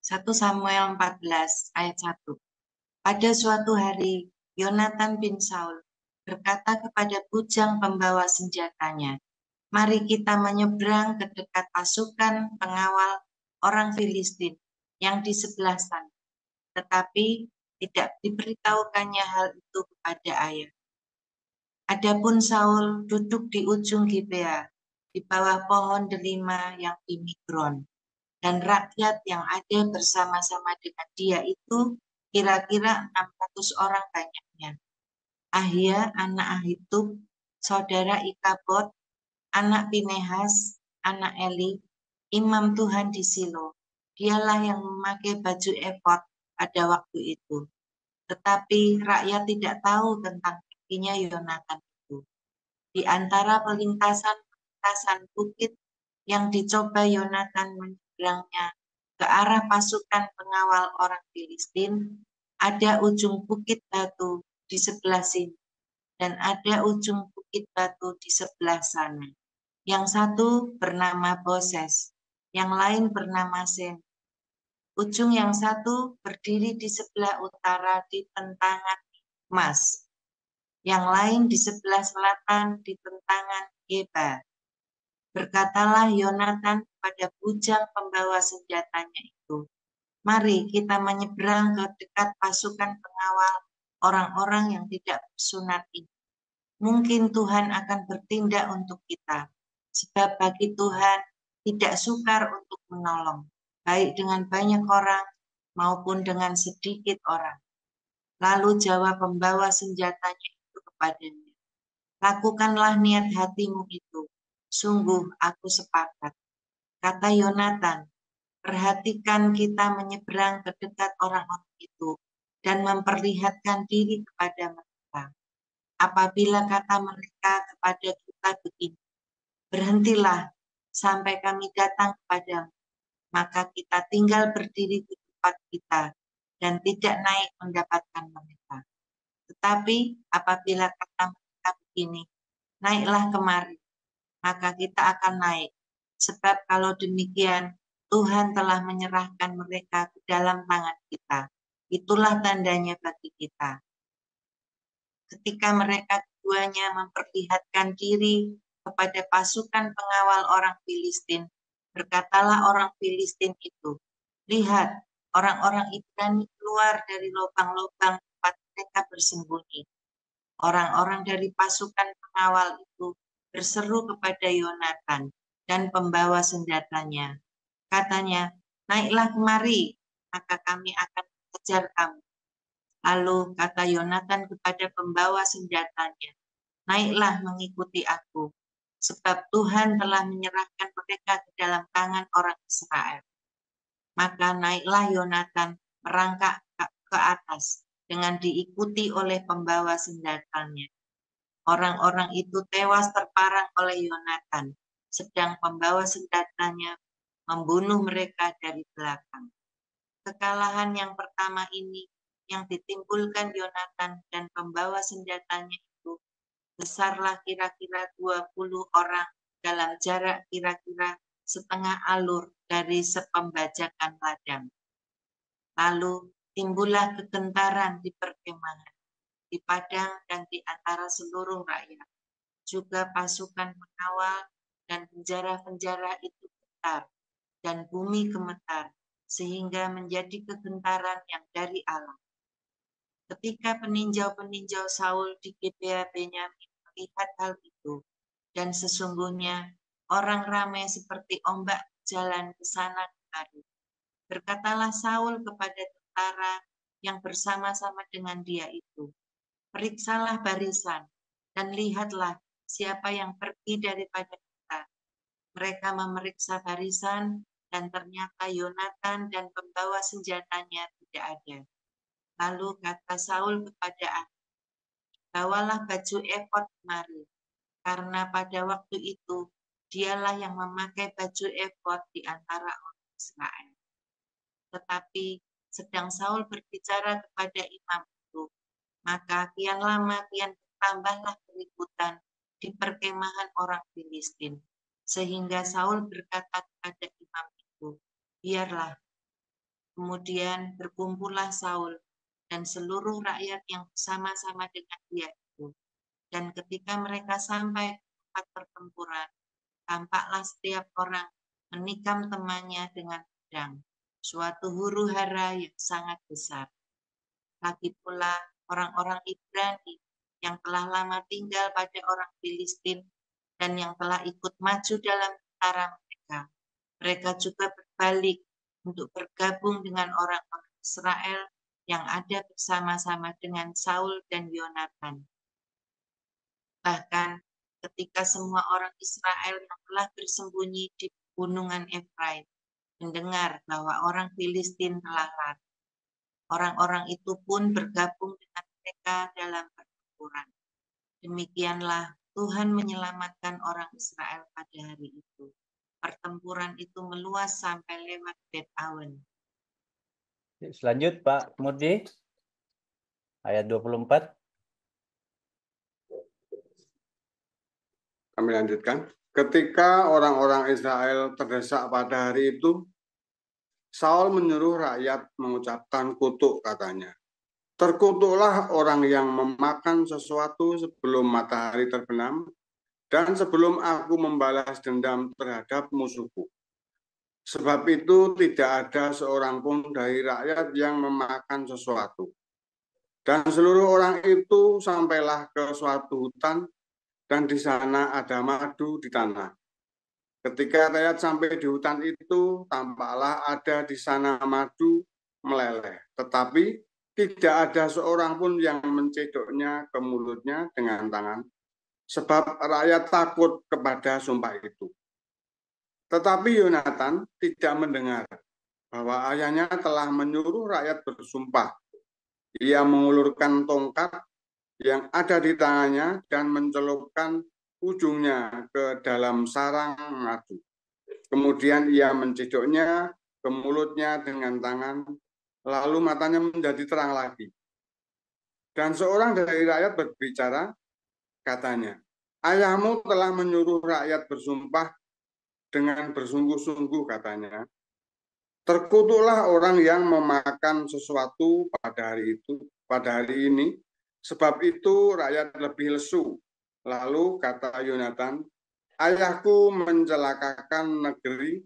1 Samuel 14 ayat 1. Pada suatu hari, Yonatan bin Saul berkata kepada bujang pembawa senjatanya, "Mari kita menyeberang ke dekat pasukan pengawal orang Filistin yang di sebelah sana." Tetapi tidak diberitahukannya hal itu kepada ayah. Adapun Saul duduk di ujung Gibea, di bawah pohon delima yang di Migron. Dan rakyat yang ada bersama-sama dengan dia itu kira-kira 600 orang banyaknya. Ahia, anak Ahitub, saudara Ikabod, anak Pinehas, anak Eli, imam Tuhan di Silo. Dialah yang memakai baju efod pada waktu itu. Tetapi rakyat tidak tahu tentang kakinya Yonatan itu. Di antara pelintasan bukit yang dicoba Yonatan menyeberangnya ke arah pasukan pengawal orang Filistin, ada ujung bukit batu di sebelah sini dan ada ujung bukit batu di sebelah sana. Yang satu bernama Boses, yang lain bernama Sen. Ujung yang satu berdiri di sebelah utara di tentangan Mas, yang lain di sebelah selatan di tentangan Geba. Berkatalah Yonatan pada bujang pembawa senjatanya itu, "Mari kita menyeberang ke dekat pasukan pengawal orang-orang yang tidak bersunat ini. Mungkin Tuhan akan bertindak untuk kita, sebab bagi Tuhan tidak sukar untuk menolong, baik dengan banyak orang maupun dengan sedikit orang." Lalu jawab pembawa senjatanya itu kepadanya, "Lakukanlah niat hatimu itu. Sungguh aku sepakat." Kata Yonatan, "Perhatikan kita menyeberang ke dekat orang-orang itu dan memperlihatkan diri kepada mereka. Apabila kata mereka kepada kita begini, 'Berhentilah sampai kami datang kepadamu,' maka kita tinggal berdiri di tempat kita dan tidak naik mendapatkan mereka. Tetapi apabila kata mereka begini, 'Naiklah kemari,' maka kita akan naik. Sebab kalau demikian, Tuhan telah menyerahkan mereka ke dalam tangan kita. Itulah tandanya bagi kita." Ketika mereka keduanya memperlihatkan diri kepada pasukan pengawal orang Filistin, berkatalah orang Filistin itu, "Lihat, orang-orang Ibrani keluar dari lubang-lubang tempat mereka bersembunyi." Orang-orang dari pasukan pengawal itu berseru kepada Yonatan dan pembawa senjatanya. Katanya, "Naiklah kemari, maka kami akan mengejar kamu." Lalu kata Yonatan kepada pembawa senjatanya, "Naiklah mengikuti aku, sebab Tuhan telah menyerahkan mereka ke dalam tangan orang Israel." Maka naiklah Yonatan merangkak ke atas dengan diikuti oleh pembawa senjatanya. Orang-orang itu tewas terparang oleh Yonatan, sedang pembawa senjatanya membunuh mereka dari belakang. Kekalahan yang pertama ini yang ditimbulkan Yonatan dan pembawa senjatanya itu besarlah kira-kira 20 orang dalam jarak kira-kira setengah alur dari sepembajakan ladang. Lalu timbullah kegentaran di perkemahan, di padang dan di antara seluruh rakyat. Juga pasukan pengawal dan penjara-penjara itu getar dan bumi gemetar, sehingga menjadi kegentaran yang dari Allah. Ketika peninjau-peninjau Saul di Gibea Benyamin melihat hal itu, dan sesungguhnya orang ramai seperti ombak jalan ke sana kemari, berkatalah Saul kepada tentara yang bersama-sama dengan dia itu, "Periksalah barisan dan lihatlah siapa yang pergi daripada kita." Mereka memeriksa barisan dan ternyata Yonatan dan pembawa senjatanya tidak ada. Lalu kata Saul kepada Ahab, "Bawalah baju efod kemari," karena pada waktu itu dialah yang memakai baju efod di antara orang Israel. Tetapi sedang Saul berbicara kepada imam itu, maka kian lama kian bertambahlah keributan di perkemahan orang Filistin, sehingga Saul berkata kepada imam itu, "Biarlah, Kemudian berkumpullah Saul dan seluruh rakyat yang bersama-sama dengan dia itu. Dan ketika mereka sampai ke tempat pertempuran, tampaklah setiap orang menikam temannya dengan pedang, suatu huru-hara yang sangat besar. Lagi pula orang-orang Ibrani yang telah lama tinggal pada orang Filistin dan yang telah ikut maju dalam tentara mereka. Mereka juga berbalik untuk bergabung dengan orang-orang Israel yang ada bersama-sama dengan Saul dan Yonatan. Bahkan ketika semua orang Israel yang telah bersembunyi di gunungan Efraim mendengar bahwa orang Filistin telah lari, orang-orang itu pun bergabung dengan mereka dalam pertempuran. Demikianlah Tuhan menyelamatkan orang Israel pada hari itu. Pertempuran itu meluas sampai lewat Bet Awen. Selanjut Pak Murdi, ayat 24. Kami lanjutkan. Ketika orang-orang Israel terdesak pada hari itu, Saul menyuruh rakyat mengucapkan kutuk, katanya. Terkutuklah orang yang memakan sesuatu sebelum matahari terbenam dan sebelum aku membalas dendam terhadap musuhku. Sebab itu tidak ada seorang pun dari rakyat yang memakan sesuatu. Dan seluruh orang itu sampailah ke suatu hutan, dan di sana ada madu di tanah. Ketika rakyat sampai di hutan itu, tampaklah ada di sana madu meleleh. Tetapi tidak ada seorang pun yang mencedoknya ke mulutnya dengan tangan, sebab rakyat takut kepada sumpah itu. Tetapi Yonatan tidak mendengar bahwa ayahnya telah menyuruh rakyat bersumpah. Ia mengulurkan tongkat yang ada di tangannya dan mencelupkan ujungnya ke dalam sarang madu. Kemudian ia mencedoknya ke mulutnya dengan tangan, lalu matanya menjadi terang lagi. Dan seorang dari rakyat berbicara, katanya, ayahmu telah menyuruh rakyat bersumpah dengan bersungguh-sungguh, katanya. Terkutuklah orang yang memakan sesuatu pada hari ini, sebab itu rakyat lebih lesu. Lalu kata Yonatan, ayahku mencelakakan negeri.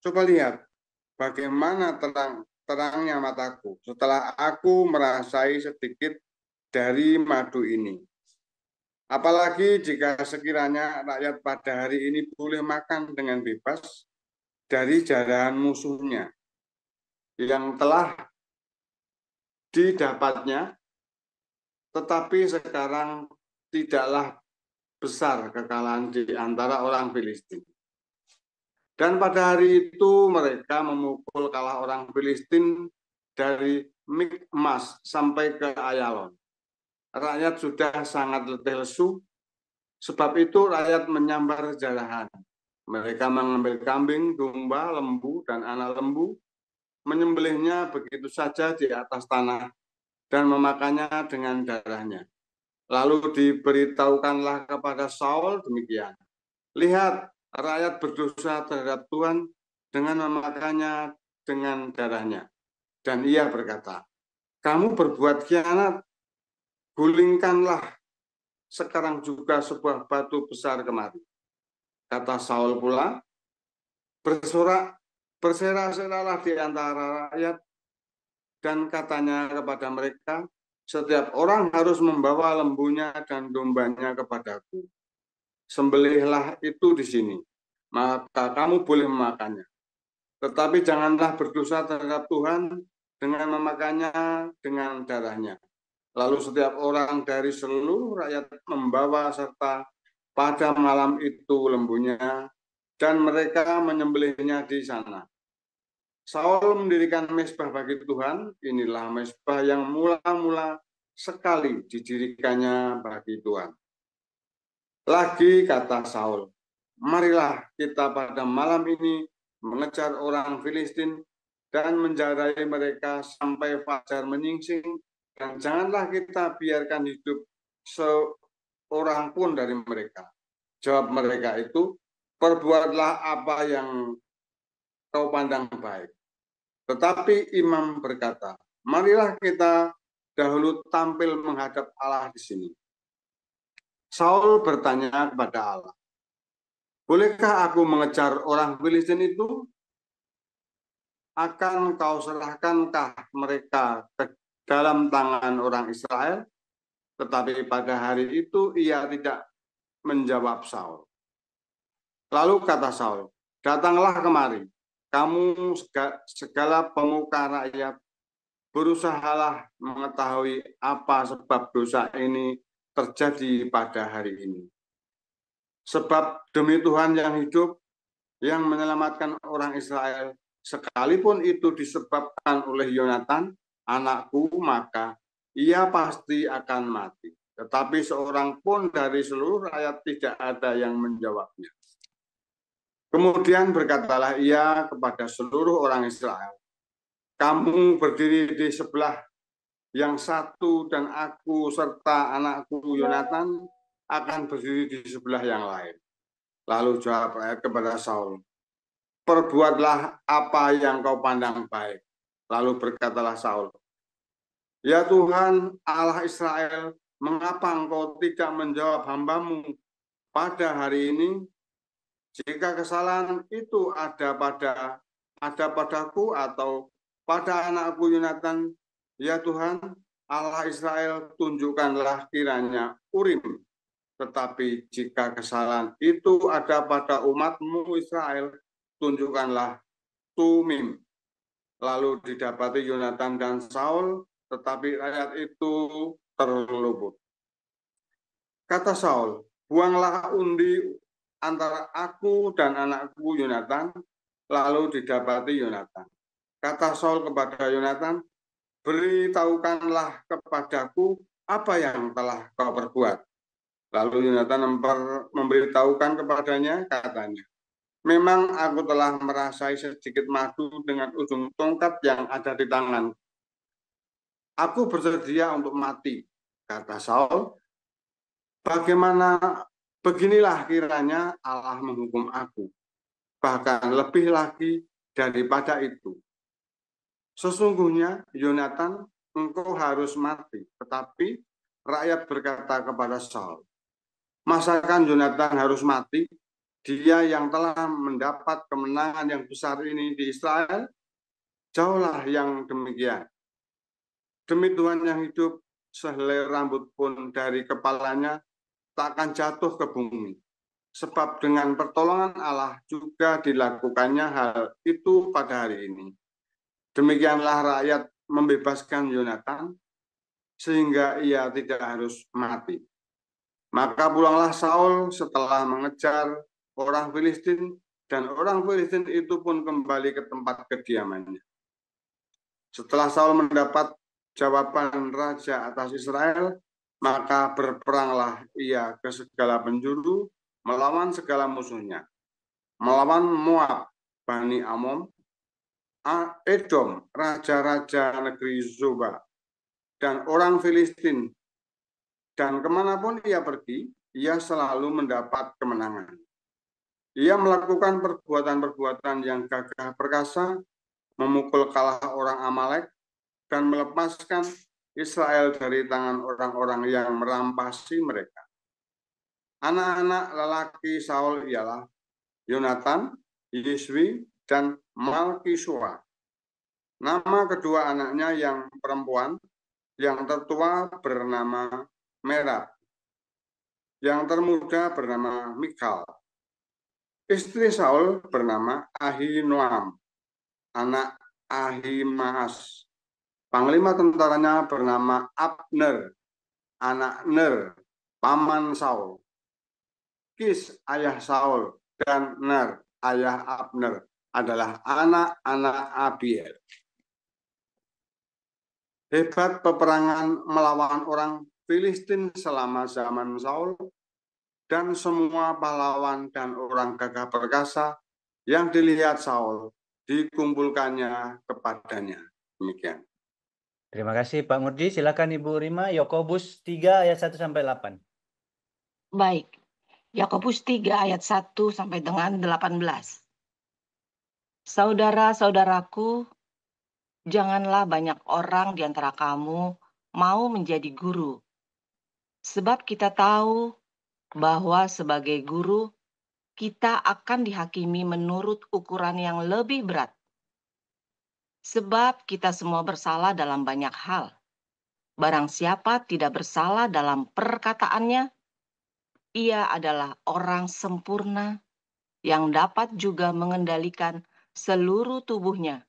Coba lihat bagaimana terangnya mataku setelah aku merasai sedikit dari madu ini. Apalagi jika sekiranya rakyat pada hari ini boleh makan dengan bebas dari jarahan musuhnya yang telah didapatnya, tetapi sekarang tidaklah besar kekalahan di antara orang Filistin. Dan pada hari itu mereka memukul kalah orang Filistin dari Mikmas sampai ke Ayalon. Rakyat sudah sangat letih lesu, sebab itu rakyat menyambar jarahan. Mereka mengambil kambing, domba, lembu, dan anak lembu, menyembelihnya begitu saja di atas tanah, dan memakannya dengan darahnya. Lalu diberitahukanlah kepada Saul demikian. Lihat, rakyat berdosa terhadap Tuhan dengan memakannya dengan darahnya. Dan ia berkata, kamu berbuat khianat, gulingkanlah sekarang juga sebuah batu besar kemari. Kata Saul pula, berserak-seralah di antara rakyat, dan katanya kepada mereka, setiap orang harus membawa lembunya dan dombanya kepadaku. Sembelihlah itu di sini, maka kamu boleh memakannya. Tetapi janganlah berdosa terhadap Tuhan dengan memakannya dengan darahnya. Lalu setiap orang dari seluruh rakyat membawa serta pada malam itu lembunya, dan mereka menyembelihnya di sana. Saul mendirikan mezbah bagi Tuhan. Inilah mezbah yang mula-mula sekali didirikannya bagi Tuhan. Lagi kata Saul, marilah kita pada malam ini mengejar orang Filistin dan menjarai mereka sampai fajar menyingsing, dan janganlah kita biarkan hidup seorang pun dari mereka. Jawab mereka itu, perbuatlah apa yang kau pandang baik. Tetapi imam berkata, marilah kita dahulu tampil menghadap Allah di sini. Saul bertanya kepada Allah, bolehkah aku mengejar orang Filistin itu? Akan kau serahkankah mereka ke dalam tangan orang Israel? Tetapi pada hari itu ia tidak menjawab Saul. Lalu kata Saul, datanglah kemari, kamu segala pemuka rakyat, berusahalah mengetahui apa sebab dosa ini terjadi pada hari ini. Sebab demi Tuhan yang hidup, yang menyelamatkan orang Israel, sekalipun itu disebabkan oleh Yonatan, anakku, maka ia pasti akan mati. Tetapi seorang pun dari seluruh rakyat tidak ada yang menjawabnya. Kemudian berkatalah ia kepada seluruh orang Israel, kamu berdiri di sebelah yang satu dan aku serta anakku Yonatan akan berdiri di sebelah yang lain. Lalu jawab rakyat kepada Saul, perbuatlah apa yang kau pandang baik. Lalu berkatalah Saul, ya Tuhan Allah Israel, mengapa engkau tidak menjawab hambamu pada hari ini? Jika kesalahan itu ada padaku atau pada anakku Yonatan, ya Tuhan Allah Israel, tunjukkanlah kiranya Urim. Tetapi jika kesalahan itu ada pada umatmu Israel, tunjukkanlah Tumim. Lalu didapati Yonatan dan Saul, tetapi rakyat itu terluput. Kata Saul, buanglah undi antara aku dan anakku Yonatan, lalu didapati Yonatan. Kata Saul kepada Yonatan, beritahukanlah kepadaku apa yang telah kau perbuat. Lalu Yonatan memberitahukan kepadanya, katanya, memang aku telah merasai sedikit madu dengan ujung tongkat yang ada di tangan. Aku bersedia untuk mati, kata Saul. Beginilah kiranya Allah menghukum aku, bahkan lebih lagi daripada itu. Sesungguhnya Yonatan, engkau harus mati. Tetapi rakyat berkata kepada Saul, masakan Yonatan harus mati? Dia yang telah mendapat kemenangan yang besar ini di Israel? Jauhlah yang demikian. Demi Tuhan yang hidup, sehelai rambut pun dari kepalanya tak akan jatuh ke bumi. Sebab dengan pertolongan Allah juga dilakukannya hal itu pada hari ini. Demikianlah rakyat membebaskan Yonatan, sehingga ia tidak harus mati. Maka pulanglah Saul setelah mengejar orang Filistin, dan orang Filistin itu pun kembali ke tempat kediamannya. Setelah Saul mendapat jawaban raja atas Israel, maka berperanglah ia ke segala penjuru, melawan segala musuhnya, melawan Moab, Bani Amon, Edom, raja-raja negeri Zoba, dan orang Filistin. Dan kemanapun ia pergi, ia selalu mendapat kemenangan. Ia melakukan perbuatan-perbuatan yang gagah perkasa, memukul kalah orang Amalek, dan melepaskan Israel dari tangan orang-orang yang merampasi mereka. Anak-anak lelaki Saul ialah Yonatan, Yiswi, dan Malkisua. Nama kedua anaknya yang perempuan, yang tertua bernama Merab, yang termuda bernama Mikal. Istri Saul bernama Ahinoam, anak Ahimaas. Panglima tentaranya bernama Abner, anak Ner, paman Saul. Kis, ayah Saul, dan Ner, ayah Abner, adalah anak-anak Abiel. Hebat peperangan melawan orang Filistin selama zaman Saul, dan semua pahlawan dan orang gagah perkasa yang dilihat Saul dikumpulkannya kepadanya. Demikian. Terima kasih Pak Murdi. Silakan Ibu Rima, Yakobus 3 ayat 1 sampai 8. Baik. Yakobus 3 ayat 1 sampai dengan 18. Saudara-saudaraku, Janganlah banyak orang di antara kamu mau menjadi guru. Sebab kita tahu bahwa sebagai guru, kita akan dihakimi menurut ukuran yang lebih berat. Sebab kita semua bersalah dalam banyak hal. Barang siapa tidak bersalah dalam perkataannya, ia adalah orang sempurna yang dapat juga mengendalikan seluruh tubuhnya.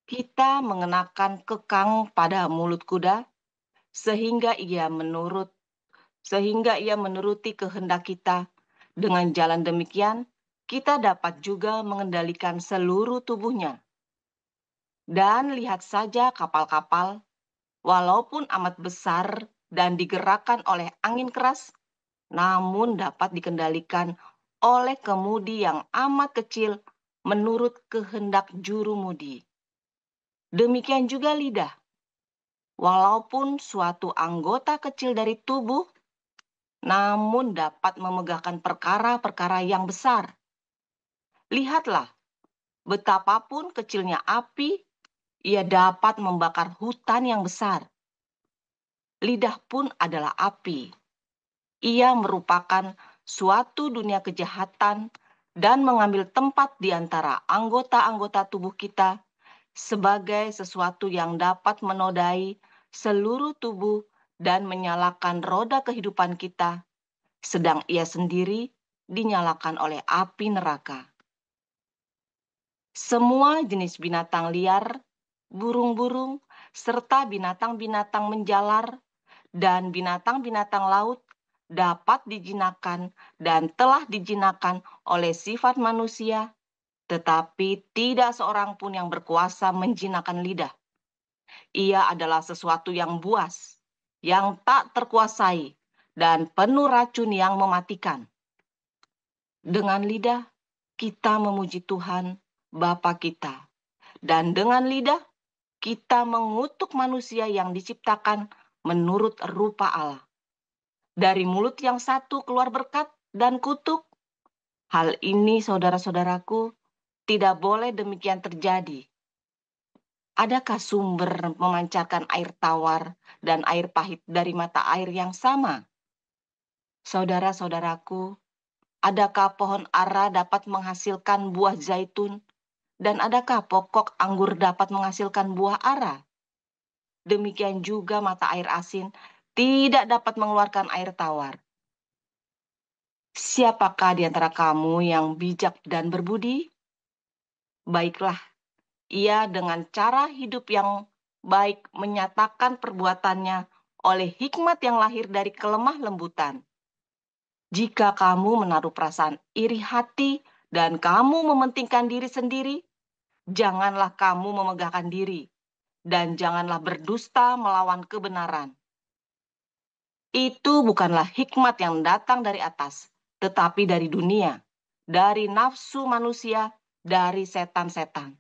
Kita mengenakan kekang pada mulut kuda, sehingga ia menuruti kehendak kita. Dengan jalan demikian, kita dapat juga mengendalikan seluruh tubuhnya. Dan lihat saja kapal-kapal, walaupun amat besar dan digerakkan oleh angin keras, namun dapat dikendalikan oleh kemudi yang amat kecil menurut kehendak jurumudi. Demikian juga lidah. Walaupun suatu anggota kecil dari tubuh, namun dapat memegahkan perkara-perkara yang besar. Lihatlah, betapapun kecilnya api, ia dapat membakar hutan yang besar. Lidah pun adalah api. Ia merupakan suatu dunia kejahatan dan mengambil tempat di antara anggota-anggota tubuh kita sebagai sesuatu yang dapat menodai seluruh tubuh dan menyalakan roda kehidupan kita, sedang ia sendiri dinyalakan oleh api neraka. Semua jenis binatang liar, burung-burung, serta binatang-binatang menjalar, dan binatang-binatang laut dapat dijinakan dan telah dijinakan oleh sifat manusia, tetapi tidak seorang pun yang berkuasa menjinakkan lidah. Ia adalah sesuatu yang buas, yang tak terkuasai, dan penuh racun yang mematikan. Dengan lidah, kita memuji Tuhan, Bapa kita. Dan dengan lidah, kita mengutuk manusia yang diciptakan menurut rupa Allah. Dari mulut yang satu keluar berkat dan kutuk. Hal ini, saudara-saudaraku, tidak boleh demikian terjadi. Adakah sumber memancarkan air tawar dan air pahit dari mata air yang sama? Saudara-saudaraku, adakah pohon ara dapat menghasilkan buah zaitun, dan adakah pokok anggur dapat menghasilkan buah ara? Demikian juga mata air asin tidak dapat mengeluarkan air tawar. Siapakah di antara kamu yang bijak dan berbudi? Baiklah, ia dengan cara hidup yang baik menyatakan perbuatannya oleh hikmat yang lahir dari kelemah lembutan. Jika kamu menaruh perasaan iri hati dan kamu mementingkan diri sendiri, janganlah kamu memegahkan diri, dan janganlah berdusta melawan kebenaran. Itu bukanlah hikmat yang datang dari atas, tetapi dari dunia, dari nafsu manusia, dari setan-setan.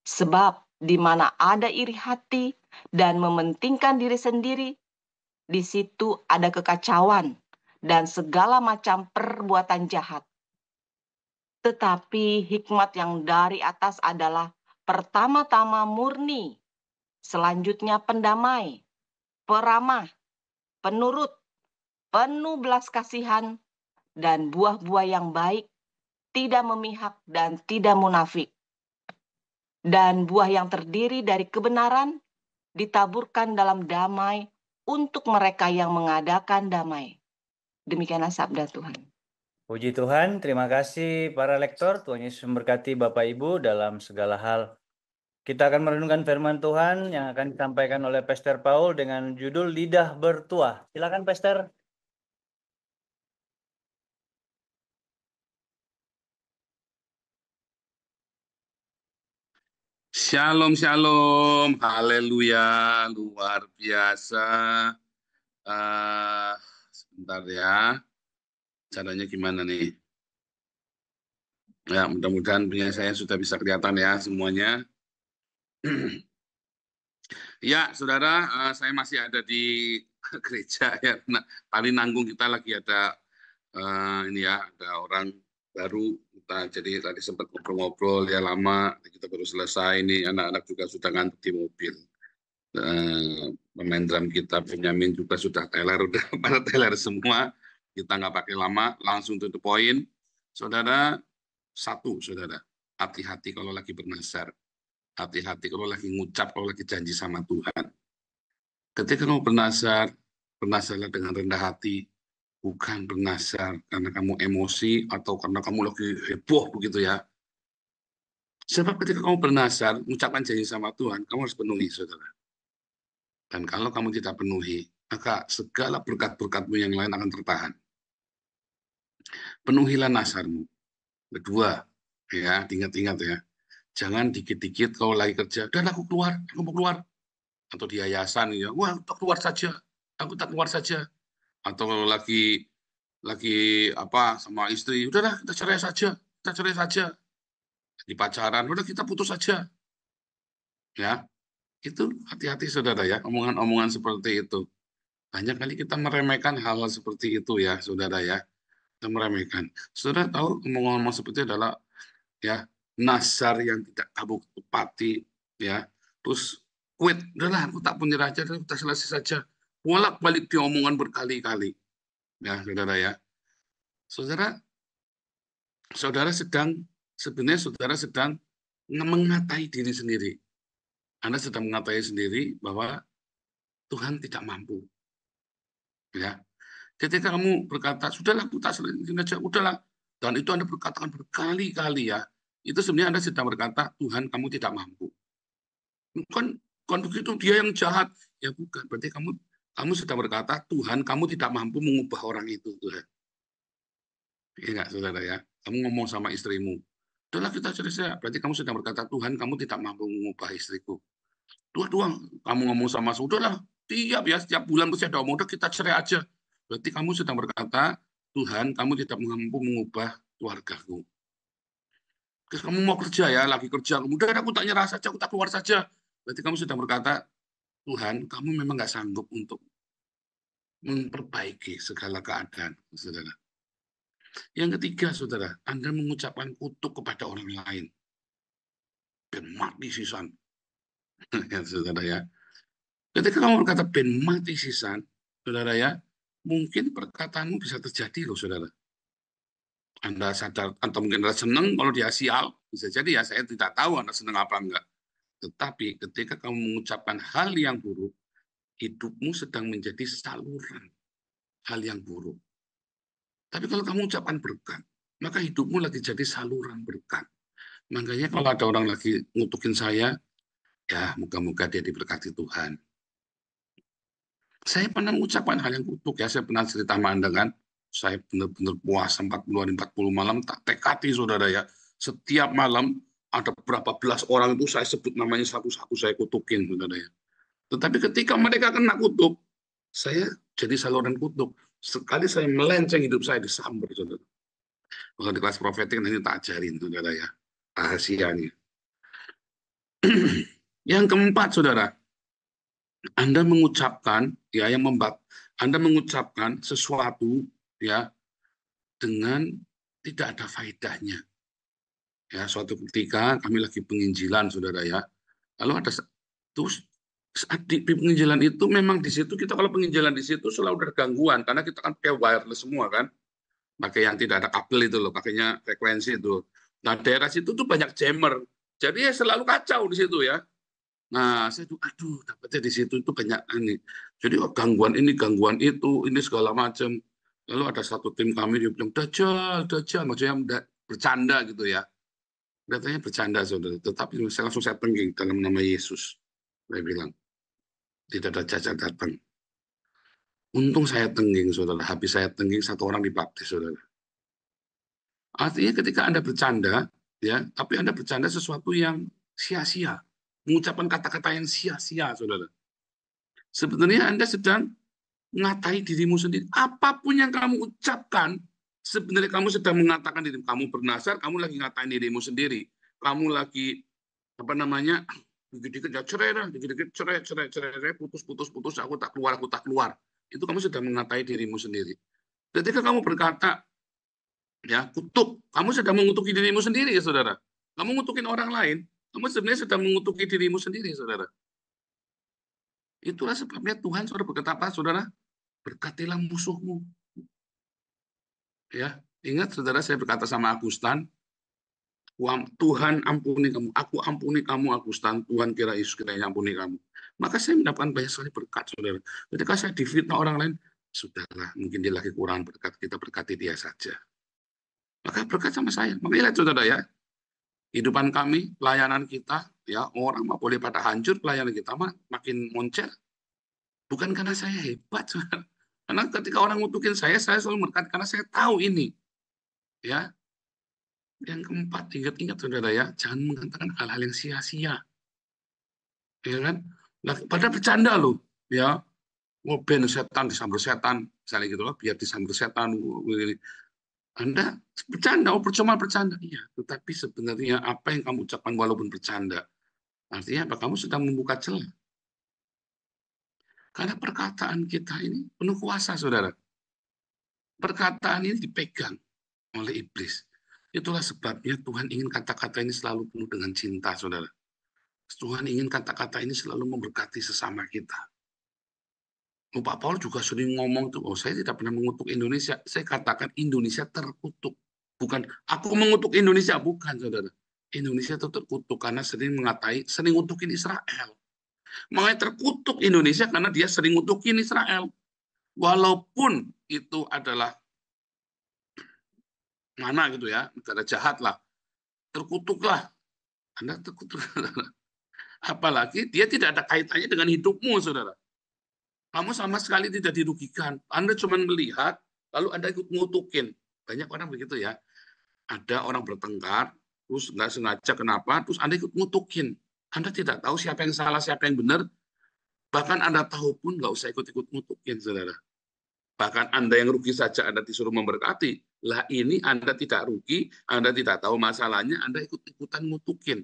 Sebab di mana ada iri hati dan mementingkan diri sendiri, di situ ada kekacauan dan segala macam perbuatan jahat. Tetapi hikmat yang dari atas adalah pertama-tama murni, selanjutnya pendamai, peramah, penurut, penuh belas kasihan, dan buah-buah yang baik, tidak memihak dan tidak munafik. Dan buah yang terdiri dari kebenaran ditaburkan dalam damai untuk mereka yang mengadakan damai. Demikianlah sabda Tuhan. Puji Tuhan, terima kasih para lektor. Tuhan Yesus memberkati Bapak Ibu dalam segala hal. Kita akan merenungkan firman Tuhan yang akan disampaikan oleh Pastor Paul dengan judul Lidah Bertuah. Silakan Pastor. Shalom, shalom, haleluya, luar biasa. Sebentar ya, caranya gimana nih? Ya, mudah-mudahan punya saya sudah bisa kelihatan ya semuanya. Ya, saudara, saya masih ada di gereja ya. Nah, paling nanggung kita lagi ada ini ya, ada orang baru jadi tadi sempat ngobrol-ngobrol ya lama, kita baru selesai ini, anak-anak juga sudah ngantuk di mobil. Pemain drum kita Benyamin juga sudah teler, udah pada teler semua. Kita nggak pakai lama, langsung to the point. Saudara, saudara, hati-hati kalau lagi bernazar, hati-hati kalau lagi ngucap, kalau lagi janji sama Tuhan. Ketika kamu bernazar, bernazarlah dengan rendah hati, bukan bernazar karena kamu emosi atau karena kamu lagi heboh begitu ya. Sebab ketika kamu bernazar, mengucapkan janji sama Tuhan, kamu harus penuhi, saudara. Dan kalau kamu tidak penuhi, maka segala berkat-berkatmu yang lain akan tertahan. Penuhilah nazarmu. Kedua, ya, ingat-ingat ya. Jangan dikit-dikit kalau lagi kerja, udah aku mau keluar. Atau di yayasan, ya, wah, aku tak keluar saja. Atau kalau lagi apa sama istri, udahlah kita cerai saja. Di pacaran, udah kita putus saja. Ya, itu hati-hati saudara ya, omongan-omongan seperti itu. Banyak kali kita meremehkan hal-hal seperti itu ya, saudara ya. Kita meremehkan. Saudara tahu omongan-omongan seperti itu adalah ya nazar yang tidak kamu tepati ya. Terus quit, udahlah aku tak punya raja, kita selesai saja. Bolak-balik diomongan berkali-kali. Ya, saudara ya. Saudara sedang mengatai diri sendiri. Anda sedang mengatai sendiri bahwa Tuhan tidak mampu. Ya. Ketika kamu berkata, sudahlah, aku tak selesai saja, udahlah. Dan itu Anda berkatakan berkali-kali ya. Itu sebenarnya Anda sedang berkata, Tuhan kamu tidak mampu. Kan begitu, dia yang jahat. Ya bukan, berarti kamu sedang berkata, Tuhan kamu tidak mampu mengubah orang itu. Tuhan. Iya, saudara ya. Kamu ngomong sama istrimu, udahlah kita cerai, berarti kamu sedang berkata, Tuhan kamu tidak mampu mengubah istriku. Dua-dua, kamu ngomong sama udahlah, setiap bulan pasti ada omong, udah kita cerai aja. Berarti kamu sedang berkata, Tuhan kamu tidak mampu mengubah keluargaku. Terus kamu mau kerja ya, lagi kerja, kemudian aku tak nyerah saja, aku tak keluar saja. Berarti kamu sedang berkata, Tuhan kamu memang nggak sanggup untuk memperbaiki segala keadaan, saudara. Yang ketiga, saudara, Anda mengucapkan kutuk kepada orang lain. Ben mati sisan. Ya, saudara ya. Ketika kamu berkata ben mati sisan, saudara ya, mungkin perkataanmu bisa terjadi loh, saudara. Anda sadar, atau mungkin Anda senang kalau dia sial, bisa jadi ya, saya tidak tahu Anda senang apa enggak. Tetapi ketika kamu mengucapkan hal yang buruk, hidupmu sedang menjadi saluran hal yang buruk. Tapi kalau kamu ucapkan berkat, maka hidupmu lagi jadi saluran berkat. Makanya kalau ada orang lagi ngutukin saya, ya moga-moga dia diberkati Tuhan. Saya pernah mengucapkan hal yang kutuk ya, saya pernah cerita sama Anda kan, saya benar-benar puasa 40 malam, tak tekati saudara ya. Setiap malam ada berapa belas orang itu saya sebut namanya satu-satu, saya kutukin saudara ya. Tetapi ketika mereka kena kutuk, saya jadi saluran kutuk. Sekali saya melenceng hidup saya disambar, saudara. Kalau di kelas profetik nanti tak ajarin, saudara ya, rahasianya. Yang keempat, saudara, Anda mengucapkan ya Anda mengucapkan sesuatu ya dengan tidak ada faedahnya. Ya, suatu ketika kami lagi penginjilan, saudara ya. Lalu ada terus di penginjilan itu memang di situ kita kalau penginjilan di situ selalu ada gangguan karena kita kan pakai wireless semua kan, pakai yang tidak ada kabel itu loh, pakainya frekuensi itu. Nah daerah situ tuh banyak jammer, jadi ya selalu kacau di situ ya. Nah saya tuh aduh dapetnya di situ itu banyak ini, jadi gangguan ini gangguan itu ini segala macam. Lalu ada satu tim kami dia bilang dajjal maksudnya bercanda gitu ya. Katanya bercanda saudara, tetapi saya langsung tengging dalam nama Yesus. Saya bilang tidak ada cacat datang. Untung saya tengging, saudara. Habis saya tengging, satu orang dibaptis, saudara. Artinya ketika Anda bercanda, ya, tapi Anda bercanda sesuatu yang sia-sia. Mengucapkan kata-kata yang sia-sia, saudara. Sebenarnya Anda sedang mengatai dirimu sendiri. Apapun yang kamu ucapkan, sebenarnya kamu sedang mengatakan dirimu. Kamu bernazar, kamu lagi ngatain dirimu sendiri. Kamu lagi, dikit-dikit cerai, putus, aku tak keluar. Itu kamu sudah mengatai dirimu sendiri. Ketika kamu berkata, Ya, kutuk. Kamu sedang mengutuki dirimu sendiri, ya, saudara. Kamu ngutukin orang lain, kamu sebenarnya sedang mengutuki dirimu sendiri, saudara. Itulah sebabnya Tuhan sudah berkata apa, saudara? Berkatilah musuhmu. Ya, ingat saudara, saya berkata sama Agustan, Tuhan ampuni kamu, aku ampuni kamu Agustan, Tuhan kira Yesus kiranya ampuni kamu. Maka saya mendapatkan banyak sekali berkat, saudara. Ketika saya difitnah orang lain, sudahlah, mungkin dia lagi kurang berkat, kita berkati dia saja. Maka berkat sama saya. Makanya lihat saudara ya, kehidupan kami, pelayanan kita, ya orang mah boleh pada hancur, pelayanan kita mah makin moncer. Bukan karena saya hebat, saudara. Karena ketika orang ngutukin saya selalu berkat karena saya tahu ini. Ya, yang keempat, ingat-ingat saudara ya, jangan mengatakan hal-hal yang sia-sia. Ya kan? Nah, pada bercanda loh, ya. Oh, ben setan disamber setan, misalnya gitu loh, biar disamber setan. Anda bercanda, oh percuma bercanda. Iya, tetapi sebenarnya apa yang kamu ucapkan walaupun bercanda, artinya apa? Kamu sedang membuka celah. Karena perkataan kita ini penuh kuasa, saudara. Perkataan ini dipegang oleh iblis. Itulah sebabnya Tuhan ingin kata-kata ini selalu penuh dengan cinta, saudara. Tuhan ingin kata-kata ini selalu memberkati sesama kita. Pak Paul juga sering ngomong tuh, oh saya tidak pernah mengutuk Indonesia. Saya katakan Indonesia terkutuk. Bukan, aku mengutuk Indonesia. Bukan, saudara. Indonesia itu terkutuk karena sering ngutukin Israel. Makanya terkutuk Indonesia karena dia sering ngutukin Israel. Walaupun itu adalah mana gitu ya, negara jahat lah. Terkutuklah. Anda terkutuk. Apalagi dia tidak ada kaitannya dengan hidupmu, saudara. Kamu sama sekali tidak dirugikan. Anda cuma melihat, lalu Anda ikut ngutukin. Banyak orang begitu ya. Ada orang bertengkar, terus nggak sengaja kenapa, terus Anda ikut ngutukin. Anda tidak tahu siapa yang salah, siapa yang benar. Bahkan Anda tahu pun nggak usah ikut-ikut ngutukin, saudara. Bahkan Anda yang rugi saja Anda disuruh memberkati. Lah ini Anda tidak rugi, Anda tidak tahu masalahnya, Anda ikut-ikutan ngutukin.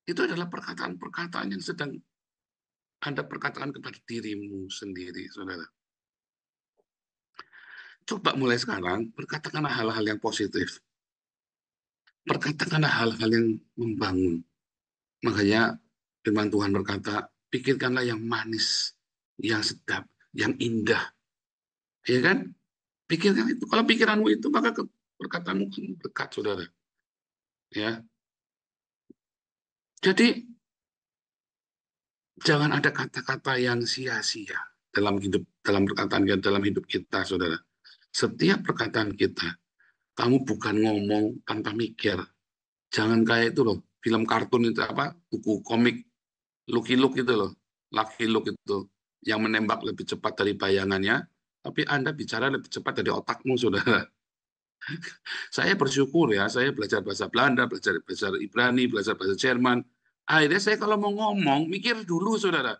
Itu adalah perkataan-perkataan yang sedang Anda perkatakan kepada dirimu sendiri, saudara. Coba mulai sekarang, berkatakanlah hal-hal yang positif. Berkatakanlah hal-hal yang membangun. Makanya firman Tuhan berkata, pikirkanlah yang manis, yang sedap, yang indah. Ya kan? Pikirkan itu. Kalau pikiranmu itu, maka perkataanmu akan berkat, saudara. Ya. Jadi, jangan ada kata-kata yang sia-sia dalam perkataan kita, dalam hidup kita, saudara. Setiap perkataan kita, kamu bukan ngomong tanpa mikir. Jangan kayak itu loh, film kartun itu apa, buku komik, Lucky Luke itu loh, Lucky Luke itu, yang menembak lebih cepat dari bayangannya, tapi Anda bicara lebih cepat dari otakmu, saudara. Saya bersyukur ya, saya belajar bahasa Belanda, belajar bahasa Ibrani, belajar bahasa Jerman. Akhirnya saya kalau mau ngomong, mikir dulu, saudara.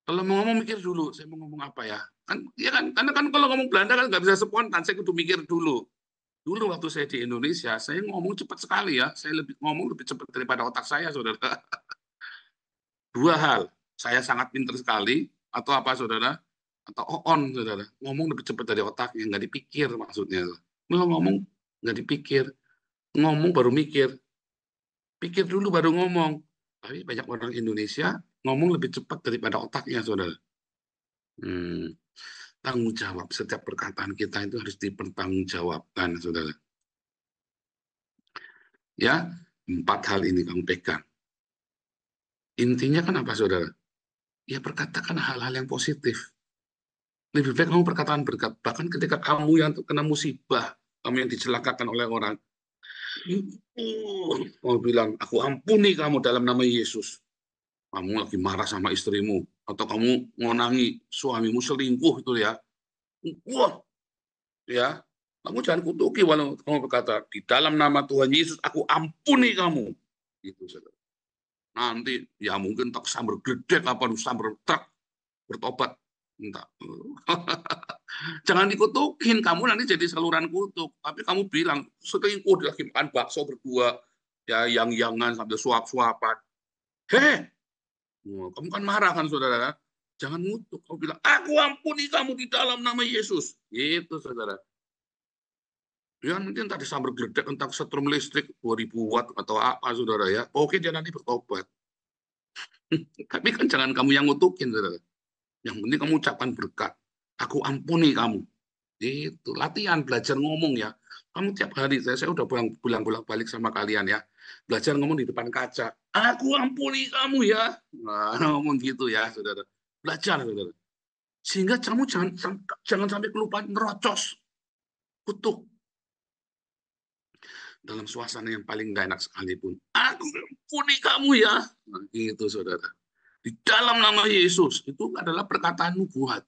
Kalau mau ngomong, mikir dulu, saya mau ngomong apa ya? Kan, ya kan, karena kan kalau ngomong Belanda kan nggak bisa spontan, saya kudu mikir dulu. Dulu waktu saya di Indonesia, saya ngomong cepat sekali ya. Saya ngomong lebih cepat daripada otak saya, saudara. Dua hal, saya sangat pintar sekali, atau apa, saudara? Atau on, saudara. Ngomong lebih cepat dari otaknya, nggak dipikir maksudnya. Kalau ngomong, nggak dipikir. Ngomong baru mikir. Pikir dulu baru ngomong. Tapi banyak orang Indonesia ngomong lebih cepat daripada otaknya, saudara. Tanggung jawab, setiap perkataan kita itu harus dipertanggungjawabkan, saudara. Ya, 4 hal ini kamu pegang. Intinya kan apa, saudara? Ya berkatakan hal-hal yang positif. Lebih baik kamu perkataan berkat. Bahkan ketika kamu yang kena musibah, kamu yang dicelakakan oleh orang, kamu bilang, aku ampuni kamu dalam nama Yesus. Kamu lagi marah sama istrimu, atau kamu ngonangi suamimu selingkuh itu ya. Wah, ya, kamu jangan kutuki walau kamu berkata, di dalam nama Tuhan Yesus, aku ampuni kamu. Itu, saudara. Nanti ya mungkin tak sambar gledek apa sambar truk bertobat, entah. Jangan dikutukin, kamu nanti jadi saluran kutuk. Tapi kamu bilang selingkuh lagi makan bakso berdua, ya yang-yangan sambil suap-suapan. Kamu kan marah kan, saudara? Jangan ngutuk. Kamu bilang, aku ampuni kamu di dalam nama Yesus. Itu, saudara. Ya mungkin tadi sambar geledek tentang setrum listrik 2000 watt atau apa saudara ya. Oke dia nanti bertobat. Tapi kan jangan kamu yang ngutukin saudara. Yang penting kamu ucapkan berkat. Aku ampuni kamu. Itu latihan belajar ngomong ya. Kamu tiap hari, saya udah bilang bolak-balik sama kalian ya. Belajar ngomong di depan kaca. Aku ampuni kamu ya. Nah, ngomong gitu ya, saudara. Belajar, saudara. Sehingga kamu jangan sampai kelupaan nerocos, kutuk. Dalam suasana yang paling gak enak sekalipun. Aku ampuni kamu ya. Nah, gitu, saudara. Di dalam nama Yesus, itu adalah perkataan nubuat.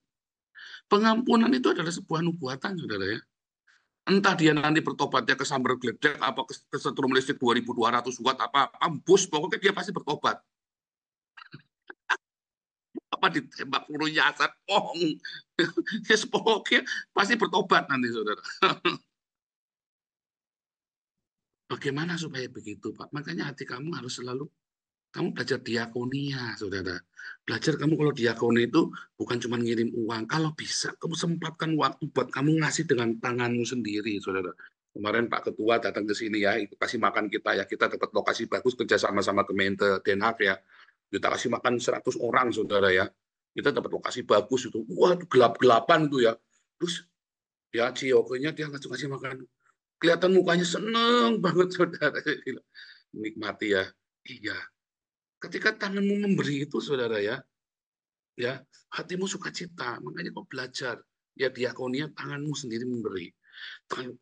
Pengampunan itu adalah sebuah nubuatan, saudara ya. Entah dia nanti bertobatnya ke sambar geledek, apa ke setrum listrik 2200 watt, apa bus, pokoknya dia pasti bertobat. Apa ditembak peluru nyasar, yes, pokoknya pasti bertobat nanti, saudara. Bagaimana supaya begitu, Pak? Makanya hati kamu harus selalu, kamu belajar diakonia, saudara. Belajar kamu kalau diakoni itu bukan cuma ngirim uang. Kalau bisa, kamu sempatkan waktu buat kamu ngasih dengan tanganmu sendiri, saudara. Kemarin Pak Ketua datang ke sini ya, itu kasih makan kita ya. Kita dapat lokasi bagus kerja sama-sama Gemeente Den Haag ya. Kita kasih makan 100 orang, saudara ya. Kita dapat lokasi bagus itu. Wah, itu gelap-gelapan itu ya. Terus ya Ciokonya dia ngasih makan. Kelihatan mukanya seneng banget, saudara. Nikmati ya. Iya. Ketika tanganmu memberi itu, saudara ya, hatimu sukacita. Makanya kau belajar. Ya diakonia tanganmu sendiri memberi.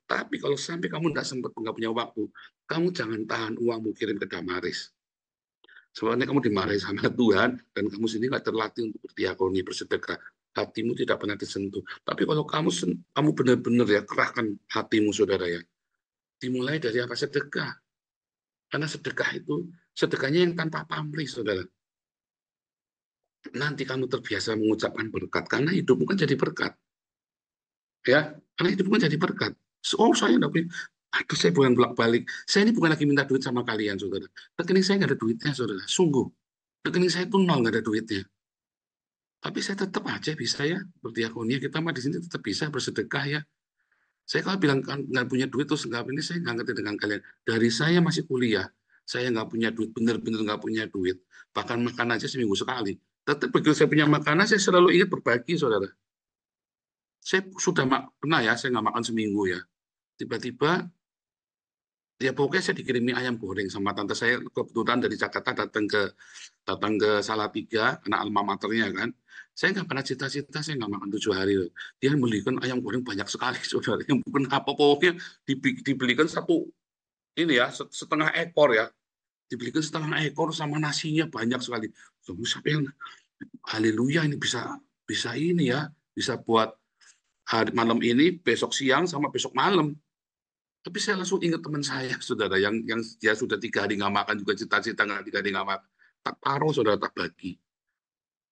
Tapi kalau sampai kamu tidak sempat, nggak punya waktu, kamu jangan tahan uangmu kirim ke Damaris. Soalnya kamu dimarahi sama Tuhan, dan kamu sendiri nggak terlatih untuk berdiakoni, bersedekah. Hatimu tidak pernah disentuh. Tapi kalau kamu benar-benar ya kerahkan hatimu, saudara ya. Dimulai dari apa? Sedekah. Karena sedekah itu, sedekahnya yang tanpa pamrih, saudara. Nanti kamu terbiasa mengucapkan berkat, karena hidupmu kan jadi berkat. Ya, karena hidupmu kan jadi berkat. Oh, saya enggak punya. Aduh, saya bukan bolak-balik. Saya ini bukan lagi minta duit sama kalian, saudara. Rekening saya nggak ada duitnya, saudara. Sungguh. Rekening saya itu nol, nggak ada duitnya. Tapi saya tetap aja bisa ya berdiakonia. Kita mah di sini tetap bisa bersedekah ya. Saya kalau bilang nggak punya duit terus nggak ini, saya nggak ngerti dengan kalian. Dari saya masih kuliah, saya nggak punya duit, bener-bener nggak punya duit. Bahkan makan aja seminggu sekali. Tetap begitu saya punya makanan, saya selalu ingat berbagi, saudara. Saya sudah pernah ya, saya nggak makan seminggu ya. Tiba-tiba, ya pokoknya saya dikirimi ayam goreng sama tante saya, kebetulan dari Jakarta datang ke Salatiga, anak alma maternya kan. Saya nggak pernah cita-cita, saya nggak makan 7 hari. Dia belikan ayam goreng banyak sekali, saudara. Yang bukan apa, pokoknya dibelikan ini ya, setengah ekor ya. Dibelikan setengah ekor sama nasinya banyak sekali. Siapa yang haleluya ini bisa ini ya, bisa buat hari malam ini, besok siang sama besok malam. Tapi saya langsung ingat teman saya, saudara, yang dia sudah 3 hari nggak makan juga cita-cita nggak 3 hari nggak makan. Tak taruh, saudara, tak bagi.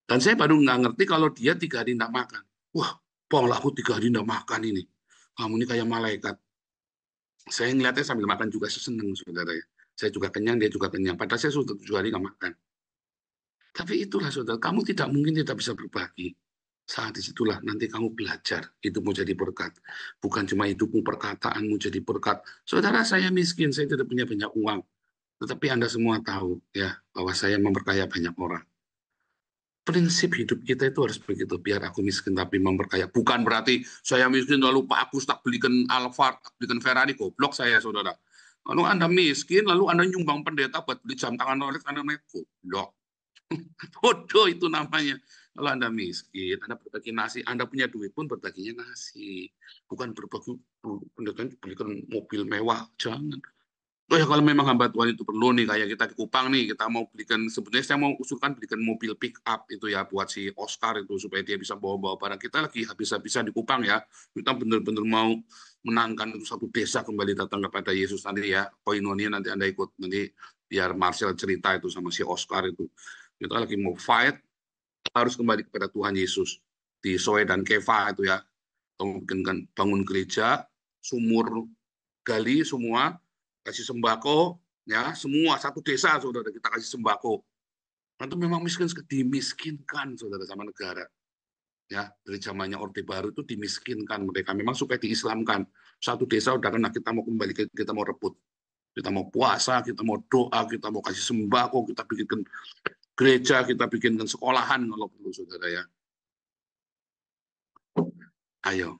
Dan saya baru nggak ngerti kalau dia 3 hari nggak makan. Wah, Paul, aku 3 hari nggak makan ini. Kamu ini kayak malaikat. Saya ngeliatnya sambil makan juga seneng, saudara ya. Saya juga kenyang, dia juga kenyang. Padahal saya sudah 7 hari nggak makan. Tapi itulah, saudara, kamu tidak mungkin tidak bisa berbagi. Saat disitulah nanti kamu belajar hidupmu jadi berkat. Bukan cuma hidupmu, perkataanmu jadi berkat. Saudara, saya miskin, saya tidak punya banyak uang. Tetapi Anda semua tahu ya bahwa saya memperkaya banyak orang. Prinsip hidup kita itu harus begitu. Biar aku miskin tapi memperkaya. Bukan berarti saya miskin lalu Pak Agus tak belikan Alphard, tak belikan Ferrari. Goblok saya, saudara. Kalau Anda miskin lalu Anda nyumbang pendeta buat beli jam tangan Rolex, Anda goblok. Bodoh itu namanya. Kalau Anda miskin, Anda berbagi nasi, Anda punya duit pun berbaginya nasi. Bukan berbagi pendeta belikan mobil mewah, jangan. Oh ya, kalau memang hamba Tuhan itu perlu nih, kayak kita di Kupang nih, kita mau belikan, sebenarnya saya mau usulkan belikan mobil pick up itu ya, buat si Oscar itu, supaya dia bisa bawa-bawa barang. Kita lagi habis-habisan di Kupang ya, kita benar-benar mau menangkan itu satu desa kembali datang kepada Yesus nanti ya, koinonia nanti Anda ikut, nanti biar Marcel cerita itu sama si Oscar itu. Kita lagi mau fight, harus kembali kepada Tuhan Yesus. Di Soe dan Keva itu ya, bangun gereja, sumur gali semua, kasih sembako, ya semua satu desa, saudara, kita kasih sembako. Itu memang miskin, dimiskinkan, saudara, sama negara. Ya, dari zamannya Orde Baru itu dimiskinkan mereka, memang supaya diislamkan. Satu desa udah kena, kita mau kembali, kita mau rebut, kita mau puasa, kita mau doa, kita mau kasih sembako, kita bikinkan gereja, kita bikinkan sekolahan kalau perlu, saudara ya. Ayo,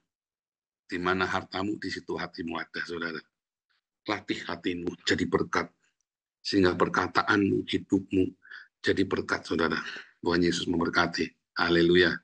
di mana hartamu, di situ hatimu ada, saudara. Latih hatimu jadi berkat, sehingga perkataanmu, hidupmu jadi berkat, saudara. Tuhan Yesus memberkati. Haleluya.